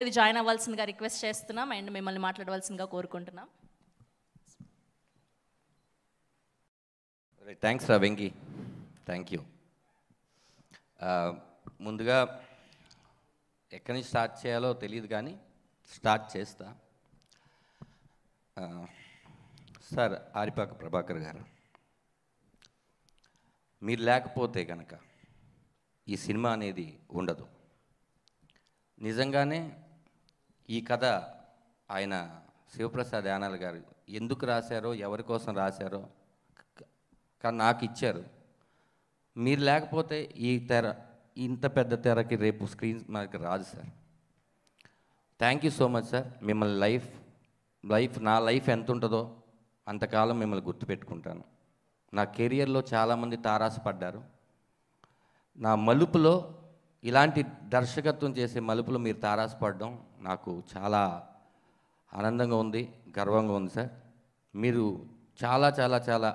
ఇది join అవ్వాల్సిందిగా request చేస్తున్నాం and మిమ్మల్ని మాట్లాడవలసిందిగా కోరుకుంటున్నాం. థ్యాంక్స్ రా వెంకీ, థ్యాంక్ యూ. ముందుగా ఎక్కడి నుంచి స్టార్ట్ చేయాలో తెలియదు కానీ స్టార్ట్ చేస్తా. సార్ ఆరిపాక ప్రభాకర్ గారు, మీరు లేకపోతే కనుక ఈ సినిమా అనేది ఉండదు. నిజంగానే ఈ కథ ఆయన శివప్రసాద్ యానాల్ గారు ఎందుకు రాశారో, ఎవరి కోసం రాశారో కానీ నాకు ఇచ్చారు. మీరు లేకపోతే ఈ తెర, ఇంత పెద్ద తెరకి రేపు స్క్రీన్ మనకి రాదు sir. Thank you so much sir. మిమ్మల్ని నా లైఫ్ ఎంత ఉంటుందో అంతకాలం మిమ్మల్ని గుర్తుపెట్టుకుంటాను. నా కెరియర్లో చాలామంది తారాసపడ్డారు. నా మలుపులో ఇలాంటి దర్శకత్వం చేసే మలుపులో మీరు తారాసపడడం నాకు చాలా ఆనందంగా ఉంది, గర్వంగా ఉంది సార్. మీరు చాలా చాలా చాలా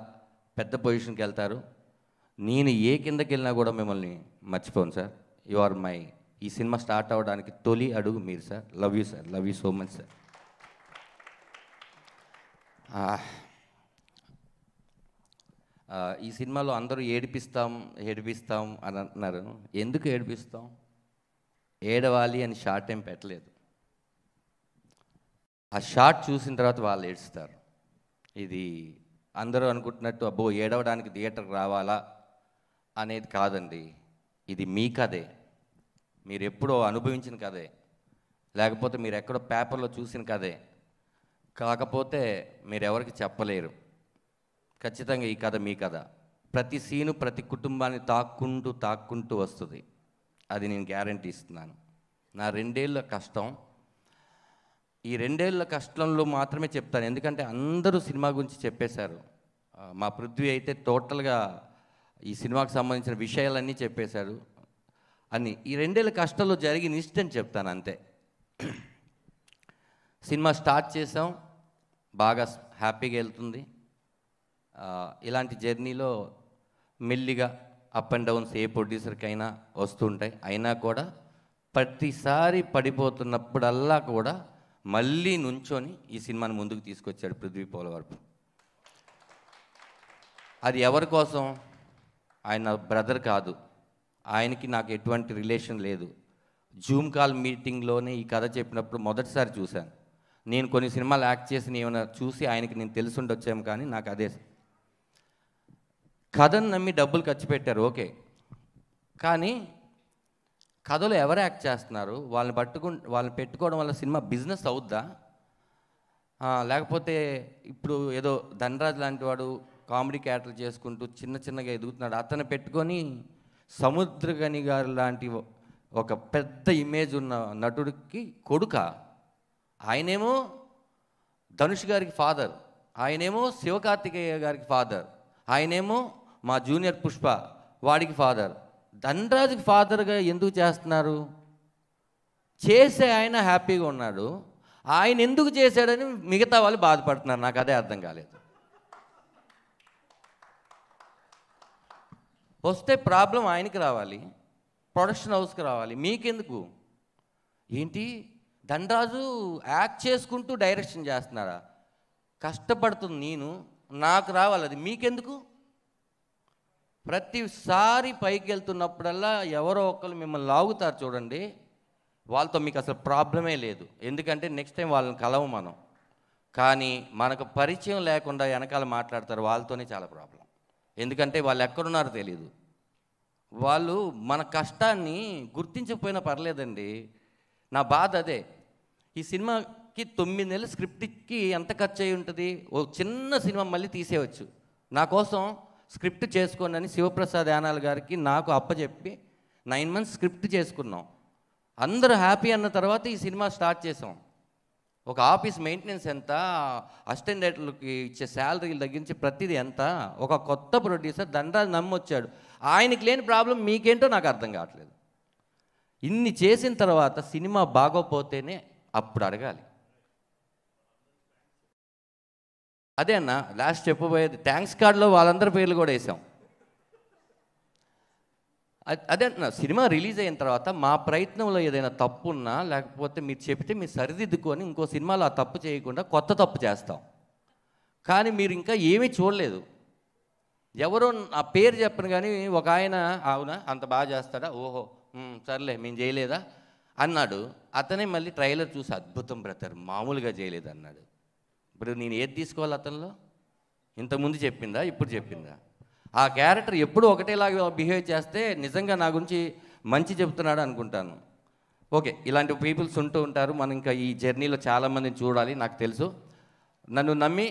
పెద్ద పొజిషన్కి వెళ్తారు. నేను ఏ కిందకి వెళ్ళినా కూడా మిమ్మల్ని మర్చిపోను సార్. యు ఆర్ మై, ఈ సినిమా స్టార్ట్ అవ్వడానికి తొలి అడుగు మీరు sir. Love you sir, love you so much sir. ఈ సినిమాలో అందరూ ఏడిపిస్తాం అని అంటున్నారు. ఎందుకు ఏడిపిస్తాం? ఏడవాలి అని షార్ట్ ఏం పెట్టలేదు. ఆ షార్ట్ చూసిన తర్వాత వాళ్ళు ఏడుస్తారు. ఇది అందరూ అనుకుంటున్నట్టు అబ్బో ఏడవడానికి థియేటర్కి రావాలా అనేది కాదండి. ఇది మీ కథే, మీరు ఎప్పుడో అనుభవించిన కథే, లేకపోతే మీరు ఎక్కడో పేపర్లో చూసిన కథే. కాకపోతే మీరు ఎవరికి చెప్పలేరు. ఖచ్చితంగా ఈ కథ మీ కథ. ప్రతి సీను ప్రతి కుటుంబాన్ని తాక్కుంటూ వస్తుంది. అది నేను గ్యారంటీ ఇస్తున్నాను. నా 2 ఏళ్ళ కష్టం, ఈ 2 ఏళ్ళ కష్టంలో మాత్రమే చెప్తాను. ఎందుకంటే అందరూ సినిమా గురించి చెప్పేశారు. మా పృథ్వీ అయితే టోటల్గా ఈ సినిమాకి సంబంధించిన విషయాలన్నీ చెప్పేశారు. అన్నీ ఈ 2 ఏళ్ళ కష్టంలో జరిగిన ఇన్సిడెంట్ చెప్తాను అంతే. సినిమా స్టార్ట్ చేసాం, బాగా హ్యాపీగా వెళ్తుంది. ఇలాంటి జర్నీలో మెల్లిగా అప్ అండ్ డౌన్స్ ఏ ప్రొడ్యూసర్కైనా వస్తుంటాయి. అయినా కూడా ప్రతిసారి పడిపోతున్నప్పుడల్లా కూడా మళ్ళీ నుంచొని ఈ సినిమాని ముందుకు తీసుకొచ్చాడు పృథ్వీ పోలవరపు. అది ఎవరి కోసం? ఆయన బ్రదర్ కాదు, ఆయనకి నాకు ఎటువంటి రిలేషన్ లేదు. జూమ్ కాల్ మీటింగ్లోనే ఈ కథ చెప్పినప్పుడు మొదటిసారి చూశాను. నేను కొన్ని సినిమాలు యాక్ట్ చేసి ఏమైనా చూసి ఆయనకి నేను తెలుసుండొచ్చాము, కానీ నాకు అదే కథను నమ్మి డబ్బులు ఖర్చు పెట్టారు, ఓకే. కానీ కథలో ఎవరు యాక్ట్ చేస్తున్నారు? వాళ్ళని పెట్టుకోవడం వల్ల సినిమా బిజినెస్ అవుద్దా? లేకపోతే ఇప్పుడు ఏదో ధనరాజ్ లాంటి వాడు కామెడీ క్యారెక్టర్ చేసుకుంటూ చిన్నగా ఎదుగుతున్నాడు, అతను పెట్టుకొని సముద్రగని గారు లాంటి ఒక పెద్ద ఇమేజ్ ఉన్న నటుడికి కొడుక? ఆయనేమో ధనుష్ గారికి ఫాదర్, ఆయనేమో శివకార్తికేయ గారికి ఫాదర్, ఆయనేమో మా జూనియర్ పుష్ప వాడికి ఫాదర్. ధనరాజుకి ఫాదర్గా ఎందుకు చేస్తున్నారు? చేసే ఆయన హ్యాపీగా ఉన్నాడు, ఆయన ఎందుకు చేశాడని మిగతా వాళ్ళు బాధపడుతున్నారు. నాకు అదే అర్థం కాలేదు. వస్తే ప్రాబ్లం ఆయనకి రావాలి, ప్రొడక్షన్ హౌస్కి రావాలి, మీకెందుకు? ఏంటి ధనరాజు యాక్ట్ చేసుకుంటూ డైరెక్షన్ చేస్తున్నారా? కష్టపడుతుంది నేను, నాకు రావాలి, అది మీకెందుకు? ప్రతిసారి పైకి వెళ్తున్నప్పుడల్లా ఎవరో ఒకరు మిమ్మల్ని లాగుతారు చూడండి, వాళ్ళతో మీకు అసలు ప్రాబ్లమే లేదు. ఎందుకంటే నెక్స్ట్ టైం వాళ్ళని కలవు మనం. కానీ మనకు పరిచయం లేకుండా వెనకాల మాట్లాడతారు, వాళ్ళతోనే చాలా ప్రాబ్లం. ఎందుకంటే వాళ్ళు ఎక్కడున్నారో తెలియదు. వాళ్ళు మన కష్టాన్ని గుర్తించకపోయినా పర్లేదండి. నా బాధ అదే. ఈ సినిమాకి 9 నెలల స్క్రిప్ట్కి ఎంత ఖర్చు అయి ఉంటుంది? ఓ చిన్న సినిమా మళ్ళీ తీసేయవచ్చు. నా కోసం స్క్రిప్ట్ చేసుకోండి అని శివప్రసాద్ యానాల్ గారికి నాకు అప్పచెప్పి 9 మంత్స్ స్క్రిప్ట్ చేసుకున్నాం. అందరూ హ్యాపీ అన్న తర్వాత ఈ సినిమా స్టార్ట్ చేసాం. ఒక ఆఫీస్ మెయింటెనెన్స్ ఎంత, అసిస్టెంట్ డైరెక్టర్లకి ఇచ్చే శాలరీలు తగ్గించి ప్రతిదీ ఎంత. ఒక కొత్త ప్రొడ్యూసర్ ధనరాజ్ నమ్మొచ్చాడు, ఆయనకి లేని ప్రాబ్లం మీకేంటో నాకు అర్థం కావట్లేదు. ఇన్ని చేసిన తర్వాత సినిమా బాగోపోతేనే అప్పుడు అడగాలి. అదే అన్న లాస్ట్ చెప్పబోయేది. థ్యాంక్స్ కార్డులో వాళ్ళందరి పేర్లు కూడా వేసాం. అదే అంటున్నా, సినిమా రిలీజ్ అయిన తర్వాత మా ప్రయత్నంలో ఏదైనా తప్పు ఉన్నా లేకపోతే మీరు చెప్తే మీరు సరిదిద్దుకొని ఇంకో సినిమాలో ఆ తప్పు చేయకుండా కొత్త తప్పు చేస్తాం. కానీ మీరు ఇంకా ఏమీ చూడలేదు. ఎవరో ఆ పేరు చెప్పను కానీ ఒక ఆయన అవునా అంత బాగా చేస్తాడా, ఓహో సర్లే మేము చేయలేదా అన్నాడు. అతనే మళ్ళీ ట్రైలర్ చూసి అద్భుతం బ్రదర్ మామూలుగా చేయలేదు అన్నాడు. ఇప్పుడు నేను ఏది తీసుకోవాలి అతనిలో? ఇంతకుముందు చెప్పిందా, ఇప్పుడు చెప్పిందా? ఆ క్యారెక్టర్ ఎప్పుడు ఒకటేలాగా బిహేవ్ చేస్తే నిజంగా నా గురించి మంచి చెప్తున్నాడు అనుకుంటాను. ఓకే, ఇలాంటి పీపుల్స్ ఉంటూ ఉంటారు. మనం ఇంకా ఈ జర్నీలో చాలామందిని చూడాలి. నాకు తెలుసు నన్ను నమ్మి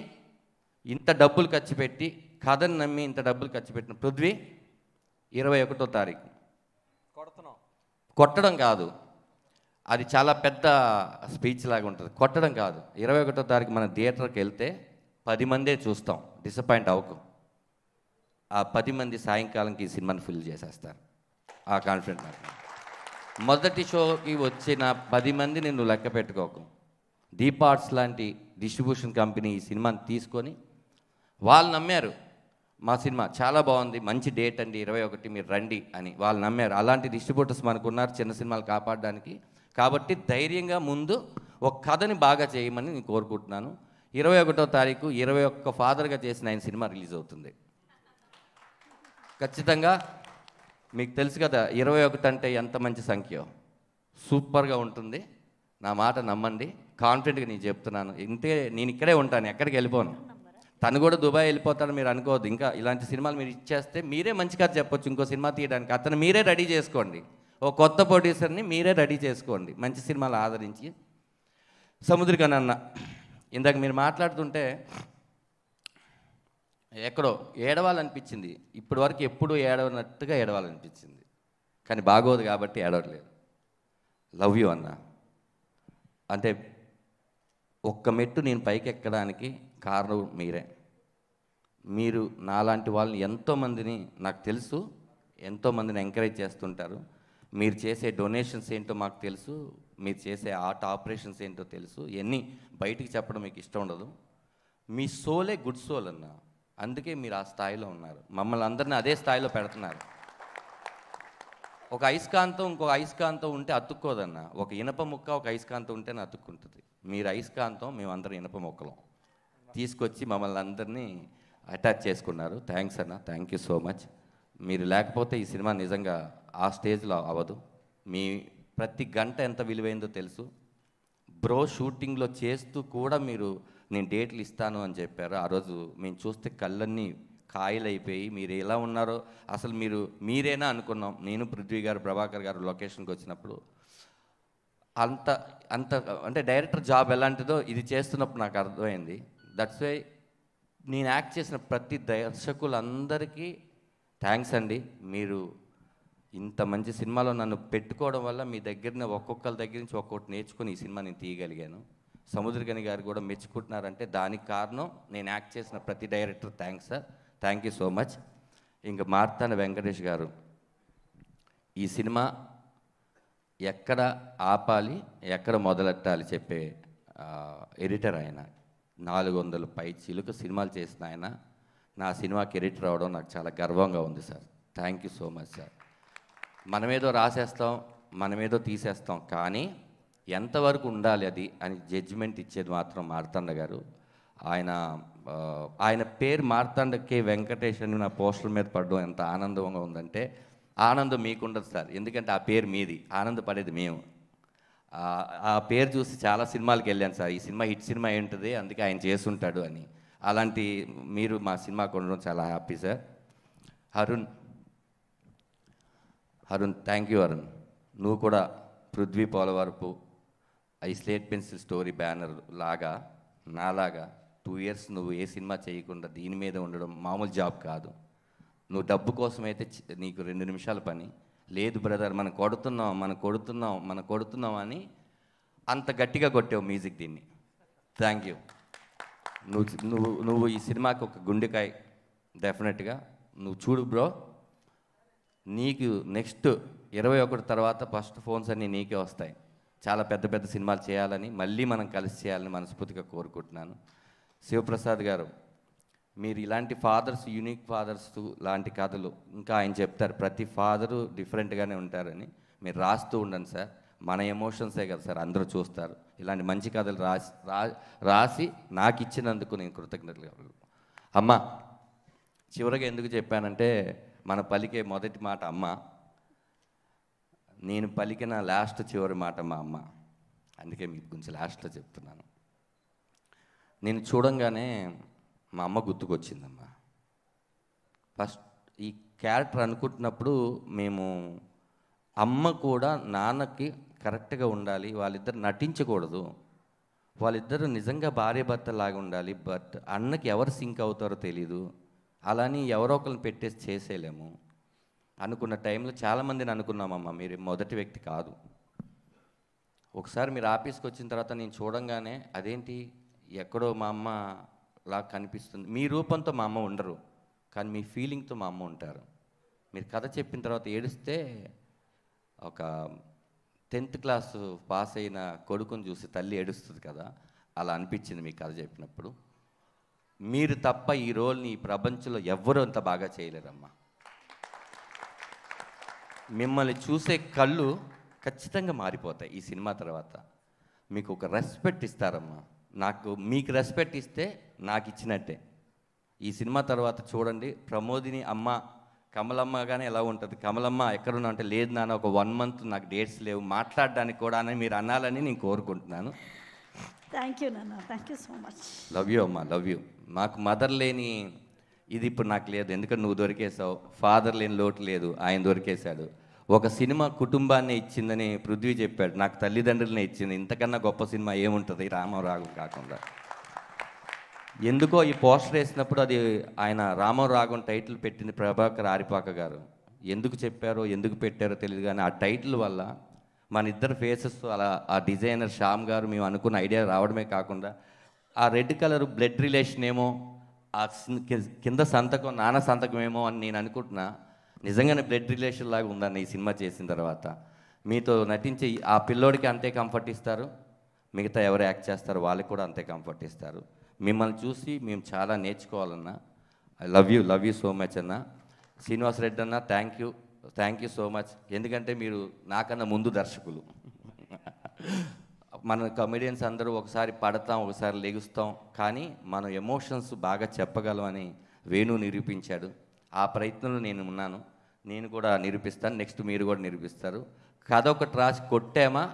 ఇంత డబ్బులు ఖర్చు పెట్టి, కథను నమ్మి ఇంత డబ్బులు ఖర్చు పెట్టిన పృథ్వీ 21వ తారీఖు కొట్టడం కాదు, అది చాలా పెద్ద స్పీచ్ లాగా ఉంటుంది. కొట్టడం కాదు, 21వ తారీఖు మన థియేటర్కి వెళ్తే 10 మందే చూస్తాం, డిసప్పాయింట్ అవ్వకు. ఆ 10 మంది సాయంకాలంకి ఈ సినిమాని ఫిల్ చేసేస్తారు. ఆ కాన్ఫిడెంట్ నాకు. మొదటి షోకి వచ్చిన 10 మందిని నువ్వు లెక్క పెట్టుకోకు. దీప్ ఆర్ట్స్ లాంటి డిస్ట్రిబ్యూషన్ కంపెనీ ఈ సినిమాని తీసుకొని వాళ్ళు నమ్మారు, మా సినిమా చాలా బాగుంది, మంచి డేట్ అండి 21 మీరు రండి అని వాళ్ళు నమ్మారు. అలాంటి డిస్ట్రిబ్యూటర్స్ మనకు ఉన్నారు చిన్న సినిమాలు కాపాడడానికి. కాబట్టి ధైర్యంగా ముందు ఒక కథని బాగా చేయమని నేను కోరుకుంటున్నాను. 21వ తారీఖు 21 ఫాదర్గా చేసిన ఆయన సినిమా రిలీజ్ అవుతుంది. ఖచ్చితంగా మీకు తెలుసు కదా 21 అంటే ఎంత మంచి సంఖ్య, సూపర్గా ఉంటుంది. నా మాట నమ్మండి, కాన్ఫిడెంట్గా నేను చెప్తున్నాను. ఇంతే, నేను ఇక్కడే ఉంటాను, ఎక్కడికి వెళ్ళిపోను. తను కూడా దుబాయ్ వెళ్ళిపోతాడు మీరు అనుకోవద్దు. ఇంకా ఇలాంటి సినిమాలు మీరు ఇచ్చేస్తే మీరే మంచి కథ చెప్పొచ్చు ఇంకో సినిమా తీయడానికి. అతను మీరే రెడీ చేసుకోండి, ఓ కొత్త ప్రొడ్యూసర్ని మీరే రెడీ చేసుకోండి, మంచి సినిమాలు ఆదరించి. సముద్రికన్ అన్న ఇందాక మీరు మాట్లాడుతుంటే ఎక్కడో ఏడవాలనిపించింది. ఇప్పటి వరకు ఎప్పుడూ ఏడవనట్టుగా ఏడవాలనిపించింది, కానీ బాగోదు కాబట్టి ఏడవట్లేదు. లవ్ యూ అన్న. అంటే ఒక్క మెట్టు నేను పైకి ఎక్కడానికి కారణం మీరే. మీరు నాలాంటి వాళ్ళని ఎంతోమందిని, నాకు తెలుసు ఎంతోమందిని ఎంకరేజ్ చేస్తుంటారు. మీరు చేసే డొనేషన్స్ ఏంటో మాకు తెలుసు, మీరు చేసే ఆర్ట్ ఆపరేషన్స్ ఏంటో తెలుసు. ఇవన్నీ బయటికి చెప్పడం మీకు ఇష్టం ఉండదు. మీ సోలే గుడ్ సోల్ అన్న, అందుకే మీరు ఆ స్థాయిలో ఉన్నారు. మమ్మల్ని అందరినీ అదే స్థాయిలో పెడుతున్నారు. ఒక అయస్కాంతం ఇంకొక అయస్కాంతం ఉంటే అతుక్కోదన్న. ఒక ఇనప ముక్క ఒక అయస్కాంతం ఉంటేనే అతుక్కుంటుంది. మీరు అయస్కాంతం, మేమందరం ఇనప ముక్కలం. తీసుకొచ్చి మమ్మల్ని అందరినీ అటాచ్ చేసుకున్నారు. థ్యాంక్స్ అన్న, థ్యాంక్ యూ సో మచ్. మీరు లేకపోతే ఈ సినిమా నిజంగా ఆ స్టేజ్లో అవ్వదు. మీ ప్రతి గంట ఎంత విలువైందో తెలుసు. బ్రో షూటింగ్లో చేస్తూ కూడా మీరు నేను డేట్లు ఇస్తాను అని చెప్పారు. ఆ రోజు మేము చూస్తే కళ్ళన్నీ కాయలైపోయి మీరు ఎలా ఉన్నారో అసలు మీరేనా అనుకున్నాం. నేను పృథ్వీ గారు ప్రభాకర్ గారు లొకేషన్కి వచ్చినప్పుడు అంత అంత అంటే డైరెక్టర్ జాబ్ ఎలాంటిదో ఇది చేస్తున్నప్పుడు నాకు అర్థమైంది. దట్స్ వై నేను యాక్ట్ చేసిన ప్రతి దర్శకులందరికీ థ్యాంక్స్ అండి. మీరు ఇంత మంచి సినిమాలో నన్ను పెట్టుకోవడం వల్ల మీ దగ్గర ఒక్కొక్కరి దగ్గర నుంచి ఒక్కొక్కటి నేర్చుకుని ఈ సినిమా నేను తీయగలిగాను. సముద్రగని గారు కూడా మెచ్చుకుంటున్నారంటే దానికి కారణం నేను యాక్ట్ చేసిన ప్రతి director. Thanks sir, thank you so much. ఇంకా మార్తాండ వెంకటేష్ గారు, ఈ సినిమా ఎక్కడ ఆపాలి ఎక్కడ మొదలెట్టాలి చెప్పే ఎడిటర్ ఆయన. 400 పై చిలుక సినిమాలు చేసిన ఆయన నా సినిమాకి ఎడిటర్ అవడం నాకు చాలా గర్వంగా ఉంది sir. Thank you so much sir. మనమేదో రాసేస్తాం, మనమేదో తీసేస్తాం, కానీ ఎంతవరకు ఉండాలి అది అని జడ్జిమెంట్ ఇచ్చేది మాత్రం మార్తాండ గారు. ఆయన పేరు మార్తాండ కే వెంకటేష్ అని నా పోస్టర్ మీద పడడం ఎంత ఆనందంగా ఉందంటే, ఆనందం మీకుండదు సార్, ఎందుకంటే ఆ పేరు మీది, ఆనందపడేది మేము. ఆ పేరు చూసి చాలా సినిమాలకు వెళ్ళాను సార్, ఈ సినిమా హిట్ సినిమా ఏంటిది అందుకే ఆయన చేసుంటాడు అని. అలాంటి మీరు మా సినిమాకు ఉండడం చాలా happy sir. Arun thank you Arun. నువ్వు కూడా పృథ్వీ పోలవరపు ఈ స్లేట్ పెన్సిల్ స్టోరీ బ్యానర్ లాగా నాలాగా 2 years నువ్వు ఏ సినిమా చేయకుండా దీని మీద ఉండడం మామూలు జాబ్ కాదు. నువ్వు డబ్బు కోసమైతే నీకు 2 నిమిషాల పని లేదు బ్రదర్, మనం కొడుతున్నాం అని అంత గట్టిగా కొట్టావు మ్యూజిక్ దీన్ని. Thank you. నువ్వు ఈ సినిమాకి ఒక గుండెకాయ డెఫినెట్గా. నువ్వు చూడు బ్రో, నీకు నెక్స్ట్ 21 తర్వాత ఫస్ట్ ఫోన్స్ అన్నీ నీకే వస్తాయి. చాలా పెద్ద పెద్ద సినిమాలు చేయాలని, మళ్ళీ మనం కలిసి చేయాలని మనస్ఫూర్తిగా కోరుకుంటున్నాను. శివప్రసాద్ గారు, మీరు ఇలాంటి ఫాదర్స్, యూనిక్ ఫాదర్స్ లాంటి కథలు ఇంకా ఆయన చెప్తారు, ప్రతి ఫాదరు డిఫరెంట్గానే ఉంటారని. మీరు రాస్తూ ఉండండి సార్. మన ఎమోషన్సే కదా సార్ అందరూ చూస్తారు. ఇలాంటి మంచి కథలు రాసి నాకు ఇచ్చినందుకు నేను కృతజ్ఞతలు. అమ్మ, చివరిగా ఎందుకు చెప్పానంటే, మన పలికే మొదటి మాట అమ్మ, నేను పలికిన లాస్ట్ చివరి మాట మా అమ్మ. అందుకే మీకు గురించి లాస్ట్లో చెప్తున్నాను. నేను చూడంగానే మా అమ్మ గుర్తుకొచ్చిందమ్మా. ఫస్ట్ ఈ క్యారెక్టర్ అనుకుంటున్నప్పుడు మేము అమ్మ కూడా నాన్నకి కరెక్ట్గా ఉండాలి, వాళ్ళిద్దరు నటించకూడదు, వాళ్ళిద్దరూ నిజంగా భార్య భర్తలాగా ఉండాలి, బట్ అన్నకి ఎవరు సింక్ అవుతారో తెలీదు, అలాని ఎవరో ఒకరిని పెట్టేసి చేసేయలేము అనుకున్న టైంలో చాలామందిని అనుకున్నామమ్మా, మీరు మొదటి వ్యక్తి కాదు. ఒకసారి మీరు ఆఫీస్కి వచ్చిన తర్వాత నేను చూడంగానే అదేంటి ఎక్కడో మా అమ్మ లాగా కనిపిస్తుంది. మీ రూపంతో మా అమ్మ ఉండరు, కానీ మీ ఫీలింగ్తో మా అమ్మ ఉంటారు. మీరు కథ చెప్పిన తర్వాత ఏడిస్తే ఒక 10th క్లాస్ పాస్ అయిన కొడుకుని చూసి తల్లి ఏడుస్తుంది కదా, అలా అనిపించింది మీ కథ చెప్పినప్పుడు. మీరు తప్ప ఈ రోల్ని ఈ ప్రపంచంలో ఎవ్వరూ అంత బాగా చేయలేరమ్మా. మిమ్మల్ని చూసే కళ్ళు ఖచ్చితంగా మారిపోతాయి ఈ సినిమా తర్వాత. మీకు ఒక రెస్పెక్ట్ ఇస్తారమ్మా. మీకు రెస్పెక్ట్ ఇస్తే నాకు ఇచ్చినట్టే. ఈ సినిమా తర్వాత చూడండి, ప్రమోదిని అమ్మ కమలమ్మగానే ఎలా ఉంటుంది, కమలమ్మ ఎక్కడున్నా అంటే, లేదు నాన్న ఒక 1 month నాకు డేట్స్ లేవు మాట్లాడడానికి కూడా అని మీరు అనాలని నేను కోరుకుంటున్నాను. థ్యాంక్ యూ నాన్న, thank you so much. Love you అమ్మా, లవ్ యూ. మాకు మదర్ లేని ఇది ఇప్పుడు నాకు లేదు, ఎందుకంటే నువ్వు దొరికేసావు. ఫాదర్ లేని లోటు లేదు, ఆయన దొరికేశాడు. ఒక సినిమా కుటుంబాన్ని ఇచ్చిందని పృథ్వీ చెప్పాడు, నాకు తల్లిదండ్రులనే ఇచ్చింది. ఇంతకన్నా గొప్ప సినిమా ఏముంటుంది రామరాగం కాకుండా. ఎందుకో ఈ పోస్టర్ వేసినప్పుడు అది ఆయన రామరాగం టైటిల్ పెట్టింది ప్రభాకర్ ఆరిపాక గారు. ఎందుకు చెప్పారో ఎందుకు పెట్టారో తెలియదు, కానీ ఆ టైటిల్ వల్ల మన ఇద్దరు ఫేసెస్ అలా, ఆ డిజైనర్ శ్యామ్ గారు మేము అనుకున్న ఐడియా రావడమే కాకుండా, ఆ రెడ్ కలర్ బ్లడ్ రిలేషన్ ఏమో, ఆ కింద సంతకం నాన్న సంతకం ఏమో అని నేను అనుకుంటున్నా. నిజంగానే బ్లడ్ రిలేషన్ లాగా ఉందని ఈ సినిమా చేసిన తర్వాత. మీతో నటించి ఆ పిల్లోడికి అంతే కంఫర్ట్ ఇస్తారు, మిగతా ఎవరు యాక్ట్ చేస్తారో వాళ్ళకి కూడా అంతే కంఫర్ట్ ఇస్తారు. మిమ్మల్ని చూసి మేము చాలా నేర్చుకోవాలన్నా. I love you so much అన్న. శ్రీనివాస్ రెడ్డి అన్న, థ్యాంక్ యూ సో మచ్. ఎందుకంటే మీరు నాకన్నా ముందు దర్శకులు. మన కమెడియన్స్ అందరూ ఒకసారి పడతాం, ఒకసారి లెగుస్తాం, కానీ మనం ఎమోషన్స్ బాగా చెప్పగలమని వేణు నిరూపించాడు. ఆ ప్రయత్నంలో నేను ఉన్నాను, నేను కూడా నిరూపిస్తాను. నెక్స్ట్ మీరు కూడా నిరూపిస్తారు. కథ ఒకటి రాసి కొట్టామా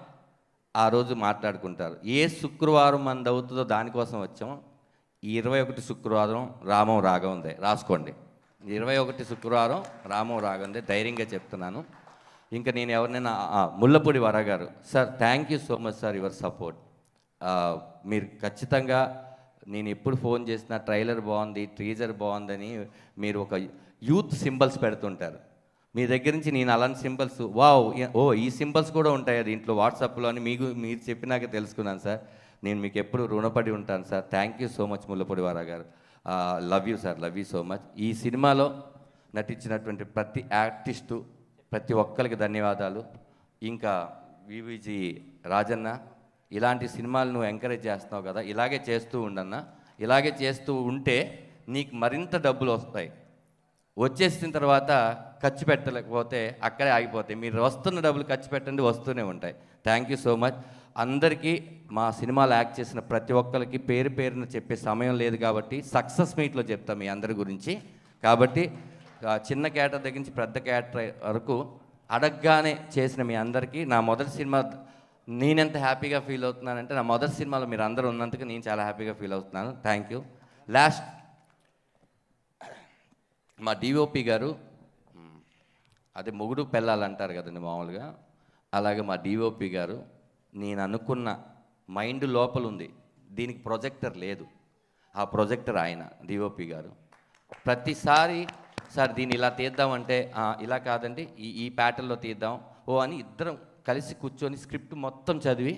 ఆ రోజు మాట్లాడుకుంటారు. ఏ శుక్రవారం మనది అవుతుందో దానికోసం వచ్చాం. ఈ 21 శుక్రవారం రామం రాగందే, రాసుకోండి. 21 శుక్రవారం రామం రాగందే, ధైర్యంగా చెప్తున్నాను. ఇంకా నేను ఎవరినైనా ముల్లపూడి వర గారు, sir thank you so much sir, your support. మీరు ఖచ్చితంగా నేను ఎప్పుడు ఫోన్ చేసినా ట్రైలర్ బాగుంది, టీజర్ బాగుందని మీరు ఒక యూత్ సింబల్స్ పెడుతుంటారు. మీ దగ్గర నుంచి నేను అలాంటి సింబల్స్, ఈ సింబల్స్ కూడా ఉంటాయి దీంట్లో వాట్సాప్లో అని మీరు చెప్పినాక తెలుసుకున్నాను సార్. నేను మీకు ఎప్పుడు రుణపడి ఉంటాను sir. Thank you so much Mullapudi వారా గారు. Love you sir, love you so much. ఈ సినిమాలో నటించినటువంటి ప్రతి ఆర్టిస్టు, ప్రతి ఒక్కరికి ధన్యవాదాలు. ఇంకా వివిజి రాజన్న, ఇలాంటి సినిమాలు నువ్వు ఎంకరేజ్ చేస్తున్నావు కదా, ఇలాగే చేస్తూ ఉండన్నా. ఇలాగే చేస్తూ ఉంటే నీకు మరింత డబ్బులు వస్తాయి. వచ్చేసిన తర్వాత ఖర్చు పెట్టలేకపోతే అక్కడే ఆగిపోతాయి. మీరు వస్తున్న డబ్బులు ఖర్చు పెట్టండి, వస్తూనే ఉంటాయి. థ్యాంక్ యూ సో మచ్ అందరికీ. మా సినిమాలో యాక్ట్ చేసిన ప్రతి ఒక్కరికి పేరు పేరున చెప్పే సమయం లేదు కాబట్టి సక్సెస్ మీట్లో చెప్తాం మీ అందరి గురించి. కాబట్టి చిన్న క్యారెక్టర్ దగ్గర నుంచి పెద్ద క్యారెక్టర్ వరకు అడగగానే చేసిన మీ అందరికీ నా మొదటి సినిమా నేనెంత హ్యాపీగా ఫీల్ అవుతున్నానంటే, నా మొదటి సినిమాలో మీరు అందరూ ఉన్నందుకు నేను చాలా హ్యాపీగా ఫీల్ అవుతున్నాను. Thank you. లాస్ట్ మా డిఓపి గారు, అదే మొగుడు పెళ్ళాలంటారు కదండి మామూలుగా, అలాగే మా డిఓపి గారు, నేను అనుకున్న మైండ్ లోపల ఉంది, దీనికి ప్రొజెక్టర్ లేదు, ఆ ప్రొజెక్టర్ ఆయన డిఓపి గారు. ప్రతిసారి సార్ దీన్ని ఇలా తీద్దామంటే, ఇలా కాదండి ఈ ప్యాటర్న్లో తీద్దాం అని ఇద్దరం కలిసి కూర్చొని స్క్రిప్ట్ మొత్తం చదివి,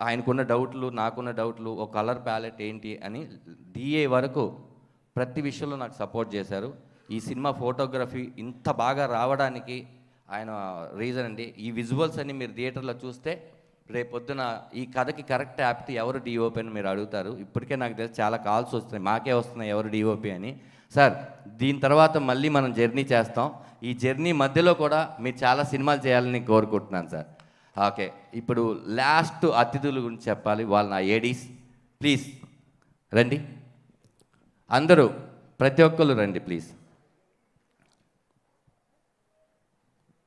ఆయనకున్న డౌట్లు నాకున్న డౌట్లు, ఓ కలర్ ప్యాలెట్ ఏంటి అని డిఏ వరకు ప్రతి విషయంలో నాకు సపోర్ట్ చేశారు. ఈ సినిమా ఫోటోగ్రఫీ ఇంత బాగా రావడానికి ఆయన రీజన్ అండి. ఈ విజువల్స్ అన్ని మీరు థియేటర్లో చూస్తే రేపొద్దున ఈ కథకి కరెక్ట్ యాప్ట్ ఎవరు డిఓపి అని మీరు అడుగుతారు. ఇప్పటికే నాకు తెలిసి చాలా కాల్స్ వస్తున్నాయి, మాకే వస్తున్నాయి ఎవరు డిఓపి అని. సార్ దీని తర్వాత మళ్ళీ మనం జర్నీ చేస్తాం. ఈ జర్నీ మధ్యలో కూడా మీరు చాలా సినిమాలు చేయాలని కోరుకుంటున్నాను సార్. ఓకే, ఇప్పుడు లాస్ట్ అతిథుల గురించి చెప్పాలి. వాళ్ళు నా ఏడీస్. ప్లీజ్ రండి అందరూ, ప్రతి ఒక్కరు రండి ప్లీజ్.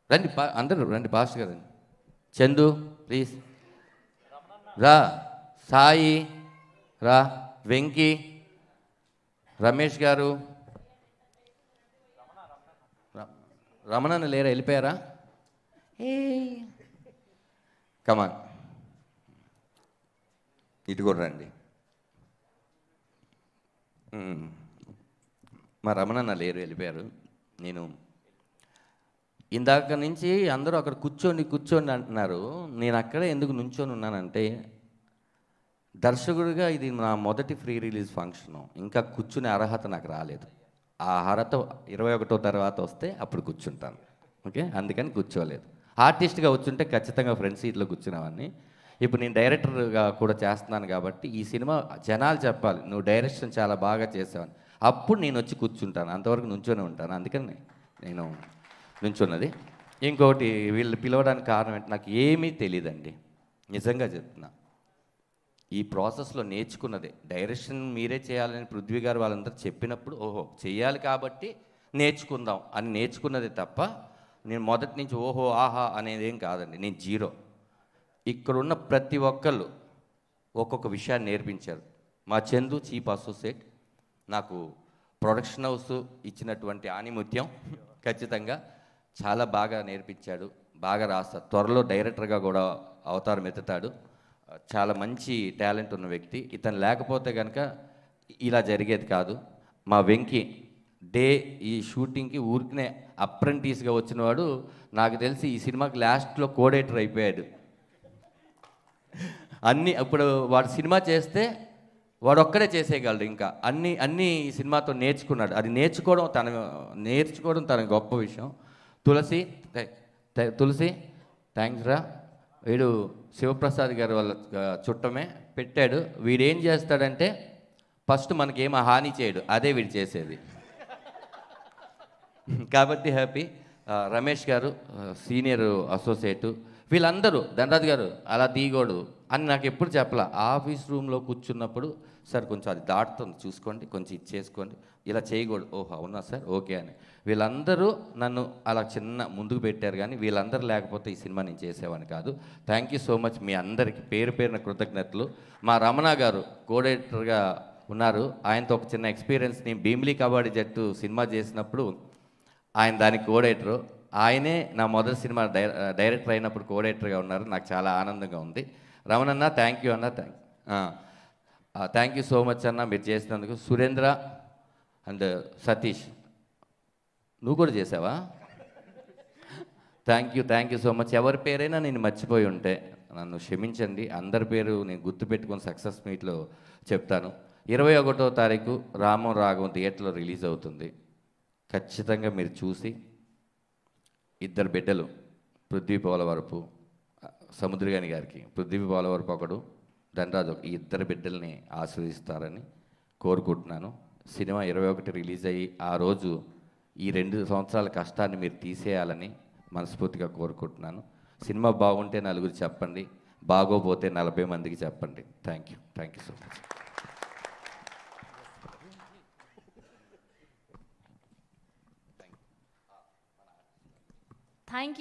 రండి అందరూ రండి, పాస్టర్ గారు రండి. చందు ప్లీజ్ రా, సాయి రా, వెంకీ, రమేష్ గారు, రమణన్న లేరా, వెళ్ళిపోయారా? కమాన్, ఇటు కూడా రండి. మా రమణన్న లేరు, వెళ్ళిపోయారు. నేను ఇందాక నుంచి అందరూ అక్కడ కూర్చోండి అంటున్నారు. నేను అక్కడే ఎందుకు నుంచొని ఉన్నానంటే, దర్శకుడిగా ఇది నా మొదటి ఫ్రీ రిలీజ్ ఫంక్షను. ఇంకా కూర్చునే అర్హత నాకు రాలేదు. ఆ అర్హత 21వ తర్వాత వస్తే అప్పుడు కూర్చుంటాను. ఓకే, అందుకని కూర్చోలేదు. ఆర్టిస్ట్గా వచ్చుంటే ఖచ్చితంగా ఫ్రంట్ సీట్లో కూర్చునేవాడిని. ఇప్పుడు నేను డైరెక్టర్గా కూడా చేస్తున్నాను కాబట్టి ఈ సినిమా జనాలు చెప్పాలి, నువ్వు డైరెక్షన్ చాలా బాగా చేసావని. అప్పుడు నేను వచ్చి కూర్చుంటాను, అంతవరకు నుంచొని ఉంటాను. అందుకని నేను నుంచున్నది. ఇంకొకటి, వీళ్ళు పిలవడానికి కారణం ఏంటి, నాకు ఏమీ తెలియదండి, నిజంగా చెప్తున్నా. ఈ ప్రాసెస్లో నేర్చుకున్నదే. డైరెక్షన్ మీరే చేయాలని పృథ్వీ గారు వాళ్ళందరూ చెప్పినప్పుడు ఓహో చేయాలి కాబట్టి నేర్చుకుందాం అని నేర్చుకున్నదే తప్ప నేను మొదటి నుంచి ఓహో ఆహా అనేది ఏం కాదండి. నేను జీరో. ఇక్కడున్న ప్రతి ఒక్కళ్ళు ఒక్కొక్క విషయాన్ని నేర్పించారు. మా చందు చీఫ్ అసోసియేట్ నాకు ప్రొడక్షన్ హౌస్ ఇచ్చినటువంటి ఆనిముత్యం ఖచ్చితంగా చాలా బాగా నేర్పించాడు. బాగా రాస్తాడు, త్వరలో డైరెక్టర్గా కూడా అవతారం ఎత్తుతాడు. చాలా మంచి టాలెంట్ ఉన్న వ్యక్తి. ఇతను లేకపోతే కనుక ఇలా జరిగేది కాదు. మా వెంకీ ఈ షూటింగ్కి ఊరికనే అప్రెంటిస్గా వచ్చినవాడు, నాకు తెలిసి ఈ సినిమాకి లాస్ట్లో కోడేటర్ అయిపోయాడు. ఇప్పుడు వాడు సినిమా చేస్తే వాడు ఒక్కడే చేసేయగలడు. ఇంకా అన్నీ ఈ సినిమాతో నేర్చుకున్నాడు. అది నేర్చుకోవడం తన గొప్ప విషయం. తులసి థ్యాంక్స్ రా. వీడు శివప్రసాద్ గారు వాళ్ళ చుట్టమే పెట్టాడు. వీడేం చేస్తాడంటే ఫస్ట్ మనకేం హాని చేయడు, అదే వీడు చేసేది. కాబట్టి హ్యాపీ. రమేష్ గారు సీనియర్ అసోసియేటు, వీళ్ళందరూ ధనరాజు గారు అలా తీయకూడదు అని నాకు ఎప్పుడు చెప్పాల. ఆఫీస్ రూమ్లో కూర్చున్నప్పుడు సార్ కొంచెం అది దాటుతుంది చూసుకోండి, కొంచెం ఇచ్చేసుకోండి, ఇలా చేయకూడదు. ఓహో అవునా సార్, ఓకే అని. వీళ్ళందరూ నన్ను అలా చిన్న ముందుకు పెట్టారు. కానీ వీళ్ళందరూ లేకపోతే ఈ సినిమా నేను చేసేవాడిని కాదు. థ్యాంక్ యూ సో మచ్ మీ అందరికీ పేరు పేరున కృతజ్ఞతలు. మా రమణ గారు కోఆర్డినేటర్గా ఉన్నారు. ఆయనతో ఒక చిన్న ఎక్స్పీరియన్స్, నేను భీమిలీ కబడ్డీ జట్టు సినిమా చేసినప్పుడు ఆయన దానికి కోఆర్డినేటరు. ఆయనే నా మొదటి సినిమా డైరెక్టర్ అయినప్పుడు కోఆర్డినేటర్గా ఉన్నారు. నాకు చాలా ఆనందంగా ఉంది. రమణన్న థ్యాంక్ యూ అన్న, థ్యాంక్ యూ సో మచ్ అన్న మీరు చేసినందుకు. సురేంద్ర అండ్ సతీష్, నువ్వు కూడా చేసావా? Thank you so much. ఎవరి పేరైనా నేను మర్చిపోయి ఉంటే నన్ను క్షమించండి. అందరి పేరు నేను గుర్తుపెట్టుకొని సక్సెస్ మీట్లో చెప్తాను. 21వ తారీఖు రామం రాఘవం థియేటర్లో రిలీజ్ అవుతుంది. ఖచ్చితంగా మీరు చూసి, ఇద్దరు బిడ్డలు పృథ్వీ పోలవరపు, సముద్రగాని గారికి పృథ్వీ పోలవరపు ఒకడు, ధనరాజు ఈ ఇద్దరు బిడ్డల్ని ఆశీర్వదిస్తారని కోరుకుంటున్నాను. సినిమా 21 రిలీజ్ అయ్యి ఆ రోజు ఈ 2 సంవత్సరాల కష్టాన్ని మీరు తీసేయాలని మనస్ఫూర్తిగా కోరుకుంటున్నాను. సినిమా బాగుంటే నలుగురు చెప్పండి, బాగోపోతే 40 మందికి చెప్పండి. Thank you so much. Thank